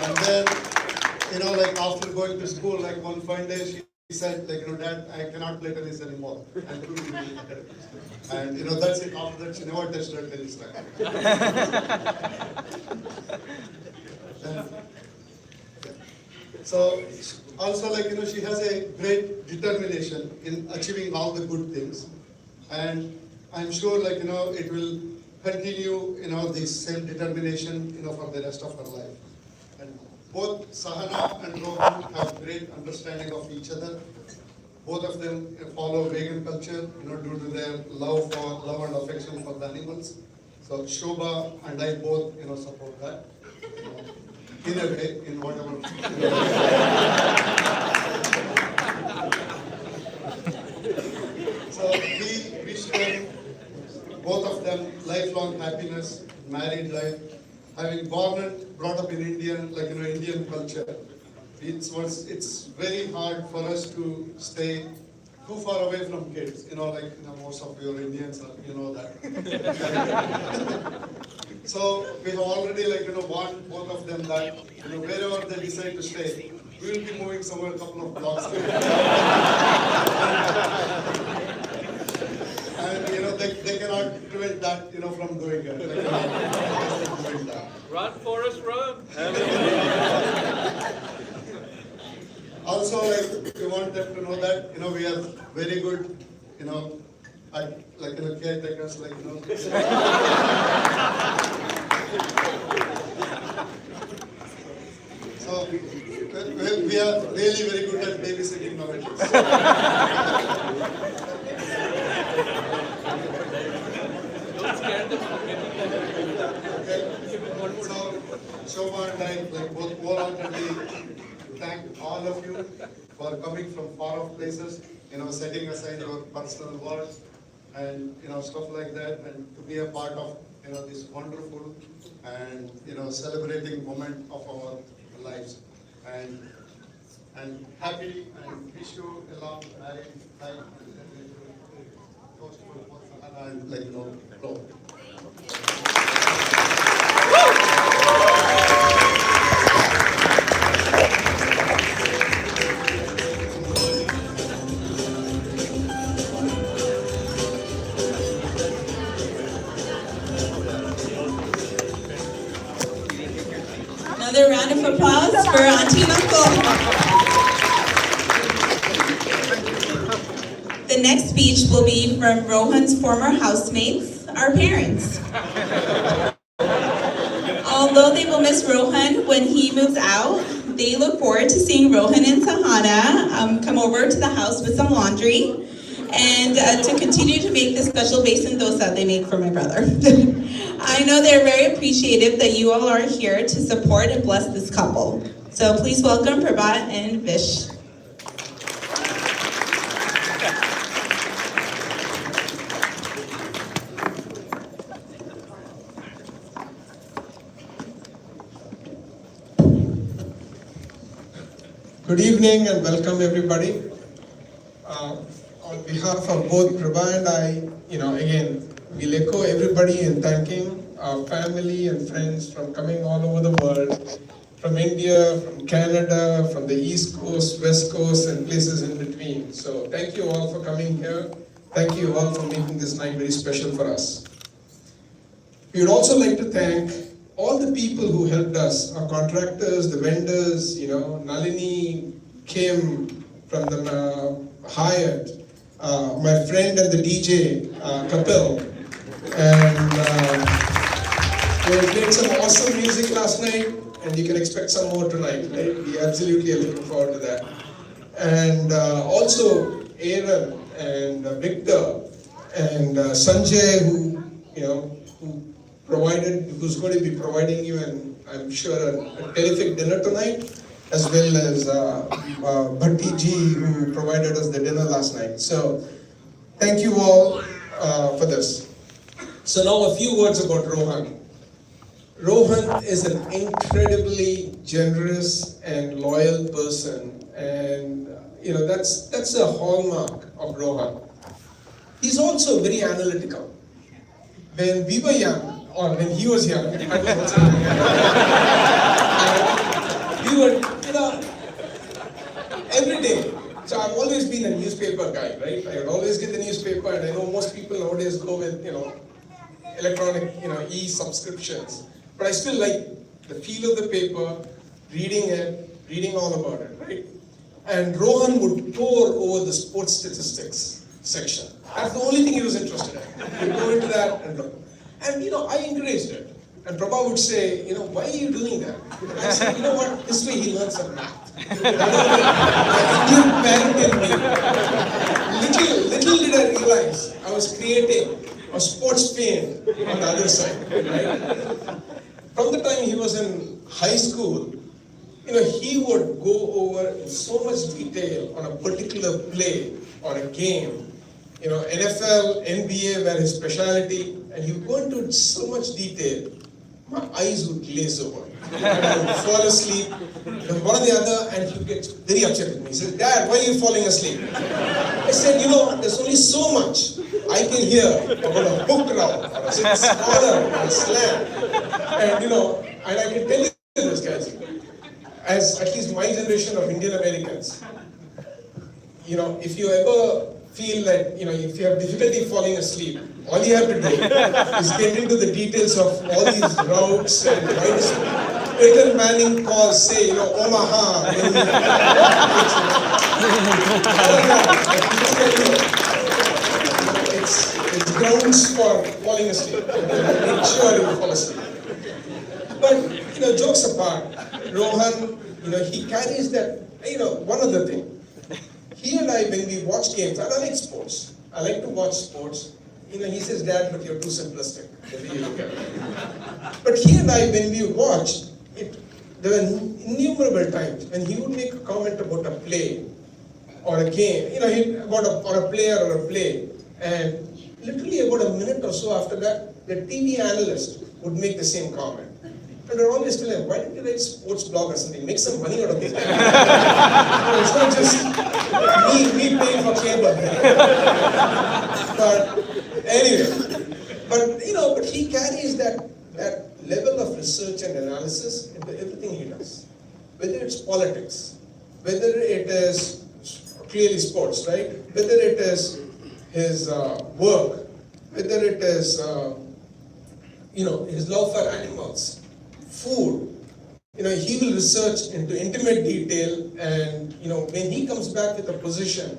And then after going to school, one fine day she said, Dad, I cannot play tennis anymore. And that's it. After that, she never touched her tennis racket. So also she has a great determination in achieving all the good things, and I'm sure it will continue this same determination for the rest of her life. And both Sahana and Rohan have great understanding of each other. Both of them follow vegan culture, due to their love and affection for the animals. So Shobha and I both support that. In a way, in whatever. So we wish them, both of them, lifelong happiness, married life, having born and brought up in Indian culture. It's very hard for us to stay too far away from kids. Most of your Indians are, that. So we have already warned both of them that wherever they decide to stay, we will be moving somewhere a couple of blocks away. And they cannot prevent that from doing it. They cannot doing that. Run, Forrest, run! Also, we want them to know that we are very good, at caretakers, So we are really very good at babysitting nowadays. Don't scare them from getting So Shobha and I both wholeheartedly thank all of you for coming from far off places, setting aside your personal work and stuff like that, and to be a part of this wonderful and celebrating moment of our lives. And happy and wish you a long married life and Rohan. Another round of applause for Auntie and Uncle. The next speech will be from Rohan's former housemates, our parents. Although they will miss Rohan when he moves out, they look forward to seeing Rohan and Sahana come over to the house with some laundry and to continue to make the special basin dosa they make for my brother. I know they're very appreciative that you all are here to support and bless this couple. So please welcome Prabhat and Vish. Good evening and welcome everybody. On behalf of both Prabha and I, again, we'll echo everybody in thanking our family and friends from coming all over the world, from India, from Canada, from the East Coast, West Coast, and places in between. So thank you all for coming here. Thank you all for making this night very special for us. We would also like to thank all the people who helped us, our contractors, the vendors, Nalini, Kim from the Hyatt, my friend and the DJ, Kapil, and we played some awesome music last night, and you can expect some more tonight, right? We absolutely are looking forward to that. And also Aaron and Victor and Sanjay, who's going to be providing you, and I'm sure a terrific dinner tonight, as well as Bhatti ji, who provided us the dinner last night. So thank you all for this. So now a few words about Rohan. Rohan is an incredibly generous and loyal person, and that's a hallmark of Rohan. He's also very analytical. When we were young, or when he was young, I was also young, and we were, every day. So I've always been a newspaper guy, right? I would always get the newspaper, and I know most people nowadays go with, electronic, e-subscriptions. But I still like the feel of the paper, reading it, reading all about it, right? And Rohan would pore over the sports statistics section. That's the only thing he was interested in. He'd go into that and look. And I encouraged it. And Prabha would say, why are you doing that? And I said, what? This way he learns some math. My Indian parent in me. Little did I realize I was creating a sports fan on the other side, right? From the time he was in high school, he would go over in so much detail on a particular play or a game. NFL, NBA were his specialty, and he would go into so much detail, my eyes would glaze over. And I would fall asleep, and one or the other, and he would get very upset with me. He said, "Dad, why are you falling asleep?" I said, there's only so much I can hear about a hook route, or a scholar, or a slam. And and I can tell you this, guys, as at least my generation of Indian Americans, if you ever feel that, if you have difficulty falling asleep, all you have to do is get into the details of all these routes and why does Peyton Manning calls, say, Omaha. It's grounds for falling asleep. Make sure you fall asleep. But, jokes apart, Rohan, he carries that, one other thing. He and I, when we watch games, and I like sports. I like to watch sports. He says, "Dad, but you're too simplistic." But he and I, when we watched, there were innumerable times when he would make a comment about a play or a game, or a player or a play, and literally about a minute or so after that, the TV analyst would make the same comment. And we're always telling him, "Why don't you write sports blog or something? Make some money out of this." It's not just me paying for cable. But anyway, but he carries that level of research and analysis into everything he does. Whether it's politics, whether it is clearly sports, right? Whether it is his work, whether it is his love for animals, food. He will research into intimate detail, and when he comes back with a position,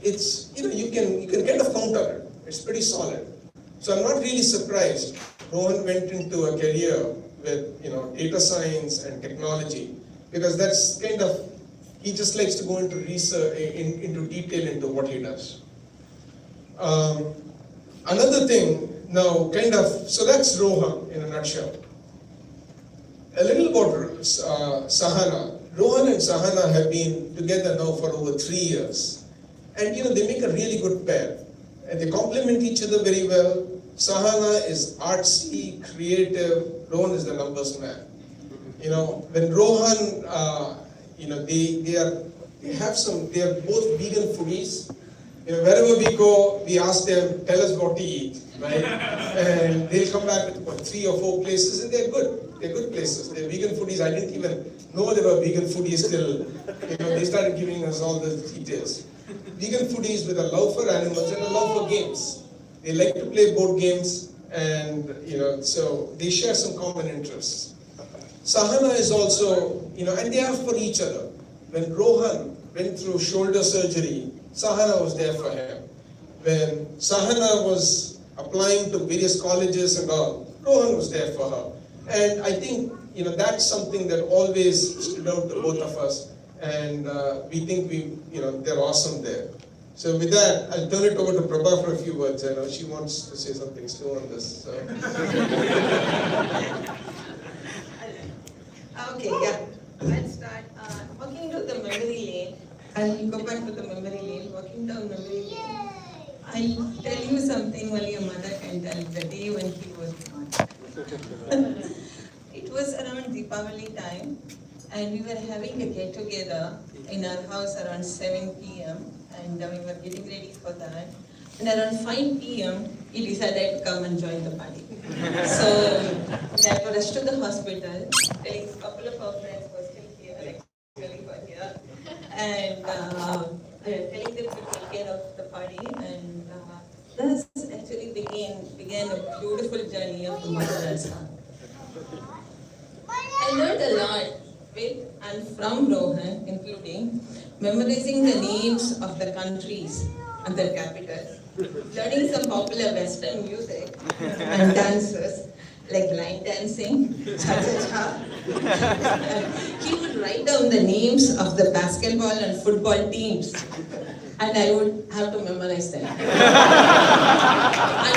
it's you can kind of counter it. It's pretty solid. So I'm not really surprised Rohan went into a career with data science and technology, because that's kind of, he just likes to go into research, into detail into what he does. Another thing now, so that's Rohan in a nutshell. A little about Sahana. Rohan and Sahana have been together now for over 3 years. And they make a really good pair. And they complement each other very well. Sahana is artsy, creative. Rohan is the numbers man. When Rohan, they are both vegan foodies. Wherever we go, we ask them, "Tell us what to eat," right? And they'll come back with about 3 or 4 places, and they're good. They're good places. They're vegan foodies. I didn't even know they were vegan foodies till, they started giving us all the details. Vegan foodies with a love for animals and a love for games. They like to play board games, and so they share some common interests. Sahana is also, and they are for each other. When Rohan went through shoulder surgery, Sahana was there for him. When Sahana was applying to various colleges and all, Rohan was there for her. And I think, that's something that always stood out to both of us. And we think they're awesome there. So with that, I'll turn it over to Prabha for a few words. I know she wants to say something still on this. So. Okay, yeah. Let's start. Walking to the memory lane. I'll go back to the memory lane. Walking down memory lane. I'll tell you something only your mother can tell. The day when he was born. it was around Deepavali time, and we were having a get-together in our house around 7 p.m. and we were getting ready for that. And around 5 p.m., he decided to come and join the party. So we had to rush to the hospital, telling a couple of our friends were still here, actually were here, and telling them to take care of the party. And thus actually began a beautiful journey of the mother and son. I learned a lot with and from Rohan, including memorizing the names of the countries and their capitals, learning some popular Western music and dances like line dancing, cha-cha-cha. He would write down the names of the basketball and football teams, and I would have to memorize them. And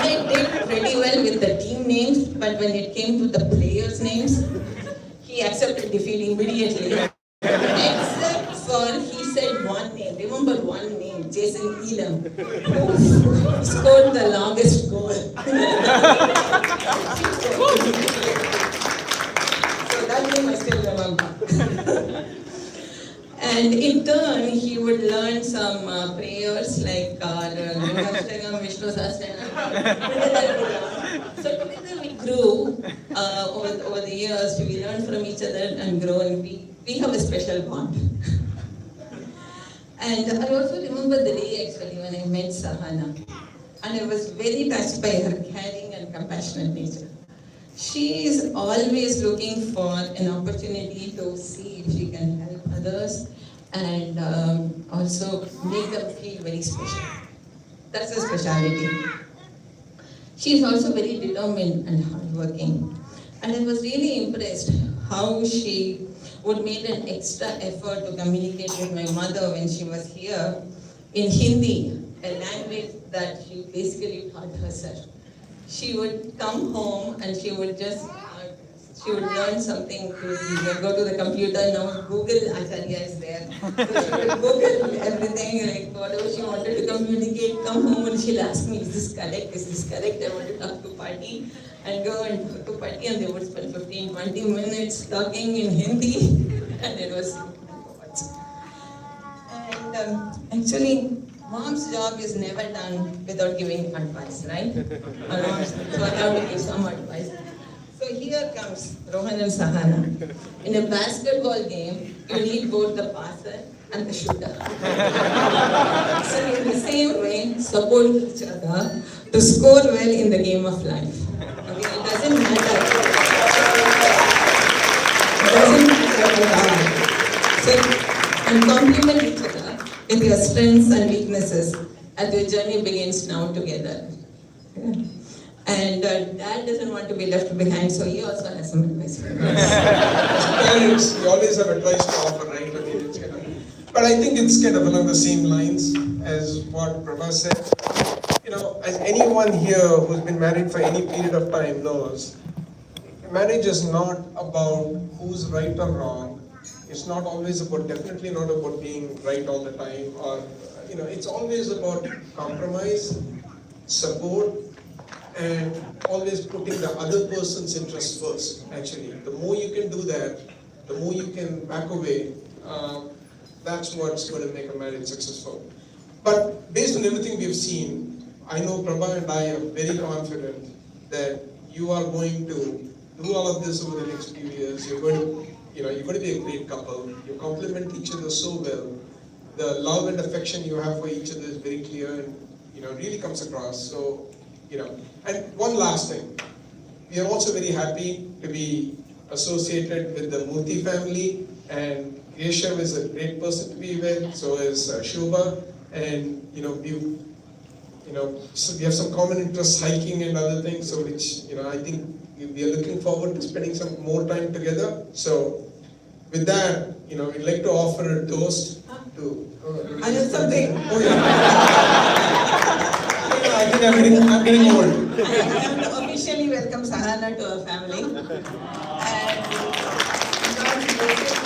I did pretty well with the team names, but when it came to the players' names, he accepted defeat immediately. Except for, he said one name, remember one name, Jason Elam, who scored the longest goal. So that name I still remember. And in turn, he would learn some prayers like Vishnu Sahasranam. So together we grew over the years. We learned from each other and grow, and we have a special bond. And I also remember the day actually when I met Sahana, and I was very touched by her caring and compassionate nature. She is always looking for an opportunity to see if she can help others and also make them feel very special. That's her speciality. She is also very determined and hardworking. And I was really impressed how she would make an extra effort to communicate with my mother when she was here in Hindi, a language that she basically taught herself. She would come home and she would learn something, go to the computer. Now Google Acharya is there. So she would Google everything, like whatever she wanted to communicate, come home and she'll ask me, is this correct, is this correct? I want to talk to party, and go and talk to party, and they would spend 15-20 minutes talking in Hindi, and it was and actually, mom's job is never done without giving advice, right? So I have to give some advice. So here comes Rohan and Sahana. In a basketball game, you need both the passer and the shooter. So in the same way, support each other to score well in the game of life. Okay, it doesn't matter. So, and complement each other with your strengths and weaknesses as your journey begins now together. Yeah. And Dad doesn't want to be left behind, so he also has some advice for us. Parents, we always have advice to offer, right? I mean, it's but I think it's kind of along the same lines as what Prabha said. You know, as anyone here who's been married for any period of time knows, marriage is not about who's right or wrong. It's not always about, definitely not about being right all the time, or, you know, it's always about compromise, support, and always putting the other person's interest first, actually. The more you can do that, the more you can back away, that's what's going to make a marriage successful. But based on everything we've seen, I know Prabha and I are very confident that you are going to do all of this over the next few years. You're going to be a great couple. You complement each other so well. The love and affection you have for each other is very clear and, really comes across. So, and one last thing. We are also very happy to be associated with the Murthy family, and Keshav is a great person to be with, so is Shobha, and so we have some common interests, hiking and other things, so which, I think we are looking forward to spending some more time together. So with that, we'd like to offer a toast to... I have something. Oh yeah. I think I'm getting old. I have to officially welcome Sahana to our family. And God's blessings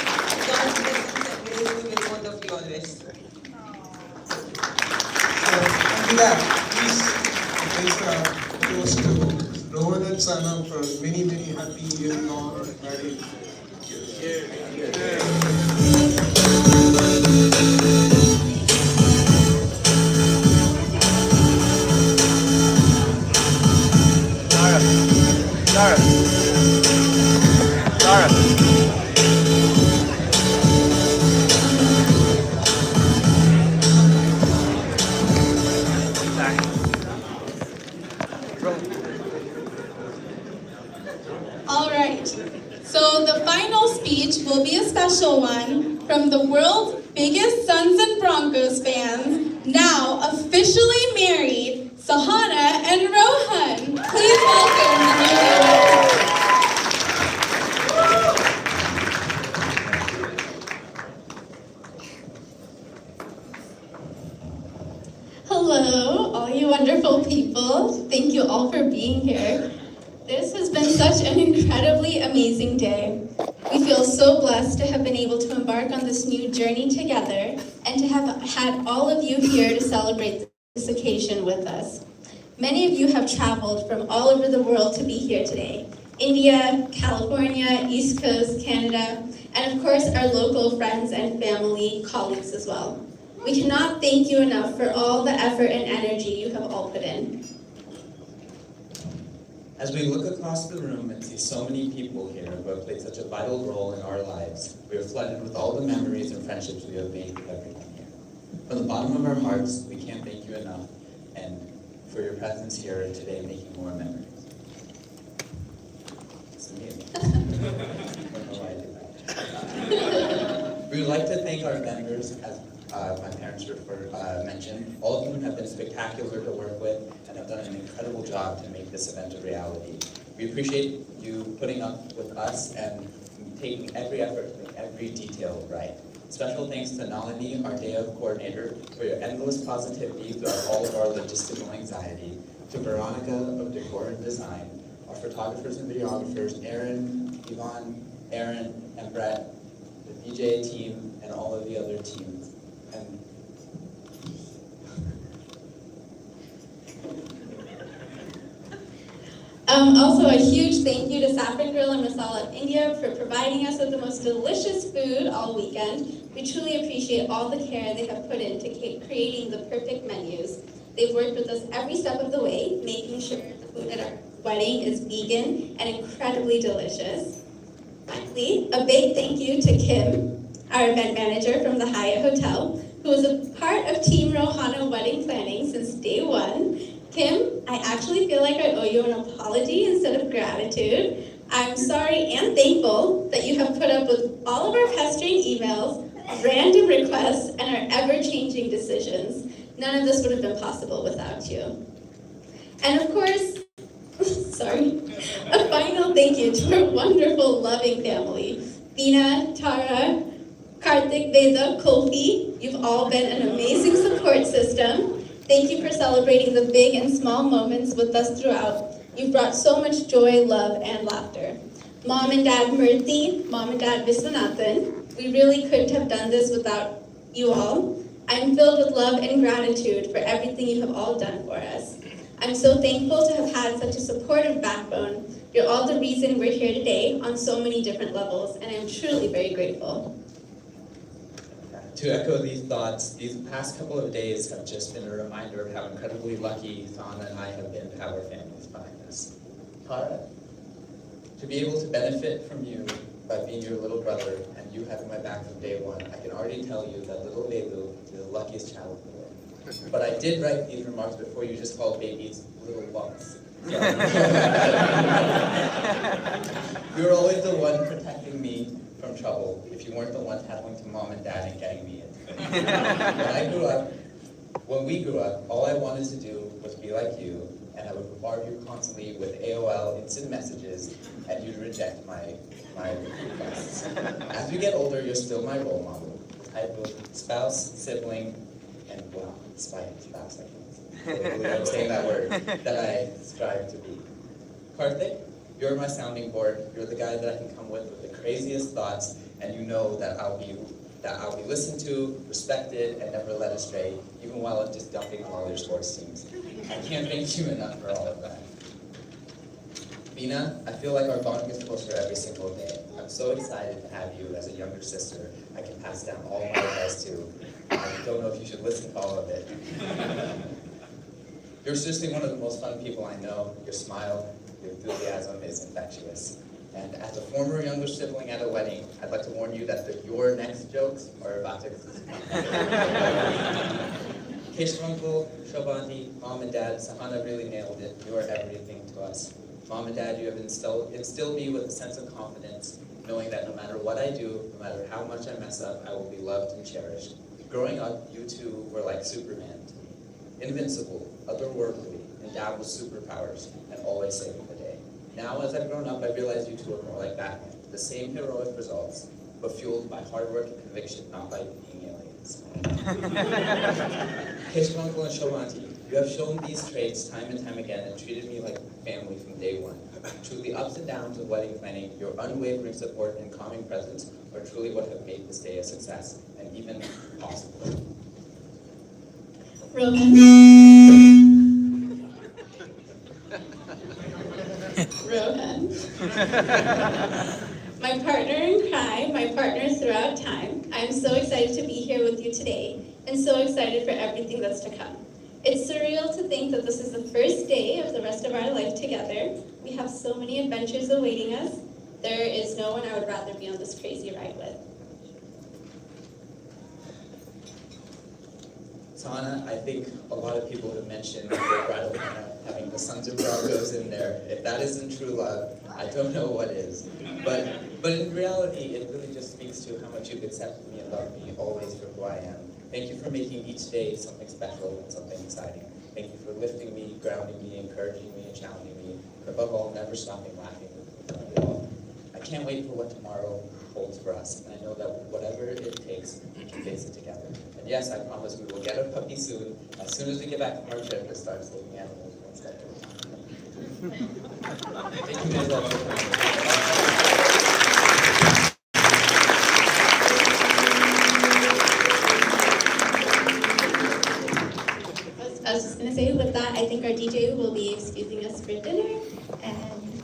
and grace with both of you always. With that, please raise a toast to Rohan and Sahana for many, many happy years long. All right. So the final speech will be a special one from the world's biggest Suns and Broncos fans, now officially married, Sahana and Rohan. Please welcome the newlyweds. Hello, all you wonderful people. Thank you all for being here. This has been such an incredibly amazing day. We feel so blessed to have been able to embark on this new journey together and to have had all of you here to celebrate this occasion with us. Many of you have traveled from all over the world to be here today. India, California, East Coast, Canada, and of course our local friends and family, colleagues as well. We cannot thank you enough for all the effort and energy you have all put in. As we look across the room and see so many people here who have played such a vital role in our lives, we are flooded with all the memories and friendships we have made with everyone here. From the bottom of our hearts, we can't thank you enough, and for your presence here today, making more memories. It's me. I don't know why I did that. We would like to thank our members, as my parents mentioned. All of them have been spectacular to work with and have done an incredible job to make this event a reality. We appreciate you putting up with us and taking every effort to make every detail right. Special thanks to Nalini, our day of coordinator, for your endless positivity throughout all of our logistical anxiety, to Veronica of Decor and Design, our photographers and videographers, Aaron, Yvonne, Aaron, and Brett, the DJ team, and all of the other teams. And Also a huge thank you to Saffron Grill and Masala of India for providing us with the most delicious food all weekend. We truly appreciate all the care they have put into creating the perfect menus. They've worked with us every step of the way, making sure the food at our wedding is vegan and incredibly delicious. Finally, a big thank you to Kim, our event manager from the Hyatt Hotel, who was a part of Team Rohana wedding planning since day one. Kim, I actually feel like I owe you an apology instead of gratitude. I'm sorry and thankful that you have put up with all of our pestering emails, random requests, and our ever-changing decisions. None of this would have been possible without you. And of course, sorry, a final thank you to our wonderful, loving family. Veena, Tara, Karthik, Veda, Kofi, you've all been an amazing support system. Thank you for celebrating the big and small moments with us throughout. You've brought so much joy, love, and laughter. Mom and Dad Murthy, Mom and Dad Viswanathan, we really couldn't have done this without you all. I'm filled with love and gratitude for everything you have all done for us. I'm so thankful to have had such a supportive backbone. You're all the reason we're here today on so many different levels, and I'm truly very grateful. to echo these thoughts, these past couple of days have just been a reminder of how incredibly lucky Sahana and I have been to have our families behind us. Tara, to be able to benefit from you by being your little brother and you having my back from day one, I can already tell you that little Velu is the luckiest child in the world. But I did write these remarks before you just called babies little lumps. So, you were always the one protecting me from trouble if you weren't the one tattling to mom and dad and getting me into it. When we grew up, all I wanted to do was be like you, and I would bombard you constantly with AOL instant messages, and you'd reject my requests. As we get older, you're still my role model, the type of spouse, sibling, and wow, spouse, I'm saying that word, that I strive to be. Karthik, you're my sounding board. You're the guy that I can come with the craziest thoughts, and you know that I'll be listened to, respected, and never led astray, even while I'm just dumping on all your sports teams. I can't thank you enough for all of that. Veena, I feel like our bond gets closer every single day. I'm I'm so excited to have you as a younger sister I can pass down all my advice to. I don't know if you should listen to all of it. You're seriously one of the most fun people I know. Your smile, your enthusiasm is infectious. And as a former younger sibling at a wedding, I'd like to warn you that your next jokes are about to Kishwankul, Shobhanti, Mom and Dad, Sahana really nailed it. You are everything to us. Mom and Dad, you have instilled me with a sense of confidence, knowing that no matter what I do, no matter how much I mess up, I will be loved and cherished. Growing up, you two were like Superman to me. Invincible, otherworldly, endowed with superpowers, and always saving the day. Now, as I've grown up, I realize you two are more like Batman. The same heroic results, but fueled by hard work and conviction, not by being aliens. Kishwankul and Shobhanti, you have shown these traits time and time again and treated me like family from day one. Through the ups and downs of wedding planning, your unwavering support and calming presence are truly what have made this day a success and even possible. Rohan. Rohan. My partner in crime, my partner throughout time. I'm so excited to be here with you today and so excited for everything that's to come. It's surreal to think that this is the first day of the rest of our life together. We have so many adventures awaiting us. There is no one I would rather be on this crazy ride with. Sahana, I think a lot of people have mentioned the bridal dinner having the Sons of Broncos in there. If that isn't true love, I don't know what is. But in reality, it really just speaks to how much you've accepted me and loved me always for who I am. Thank you for making each day something special and something exciting. Thank you for lifting me, grounding me, encouraging me, and challenging me. And above all, never stopping laughing with me through it all. I can't wait for what tomorrow holds for us. And I know that whatever it takes, we can face it together. And yes, I promise we will get a puppy soon. As soon as we get back from our trip, it starts looking at animals one step at a time. Thank you guys all for coming. I was just going to say, with that, I think our DJ will be excusing us for dinner. And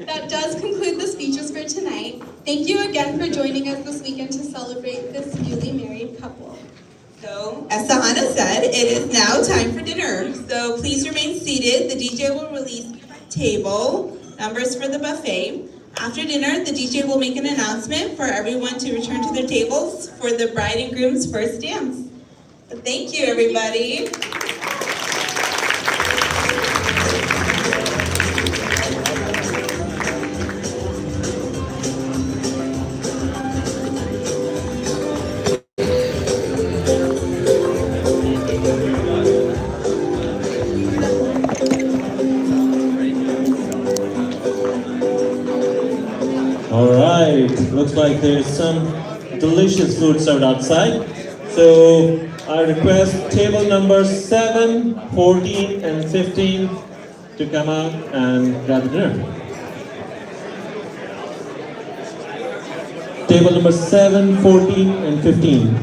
that does conclude the speeches for tonight. Thank you again for joining us this weekend to celebrate this newly married couple. So, as Sahana said, it is now time for dinner. So please remain seated. The DJ will release table numbers for the buffet. After dinner, the DJ will make an announcement for everyone to return to their tables for the bride and groom's first dance. So thank you, everybody. Alright, looks like there's some delicious food served outside. So I request table numbers 7, 14 and 15 to come out and grab dinner. Table number 7, 14 and 15.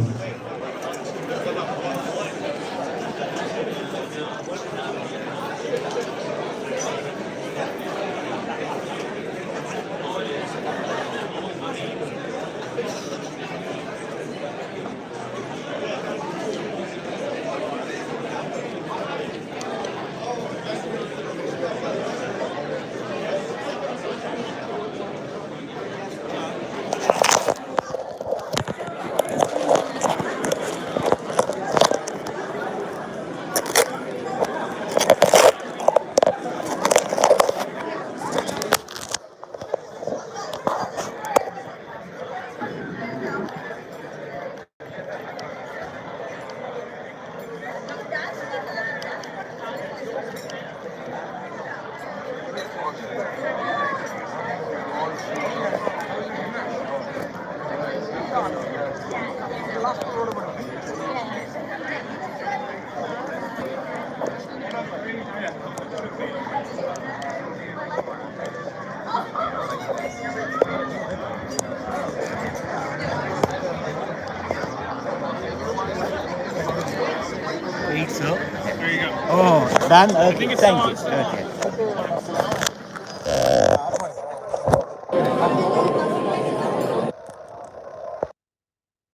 There you go. Oh, done? Okay, thank you. Okay.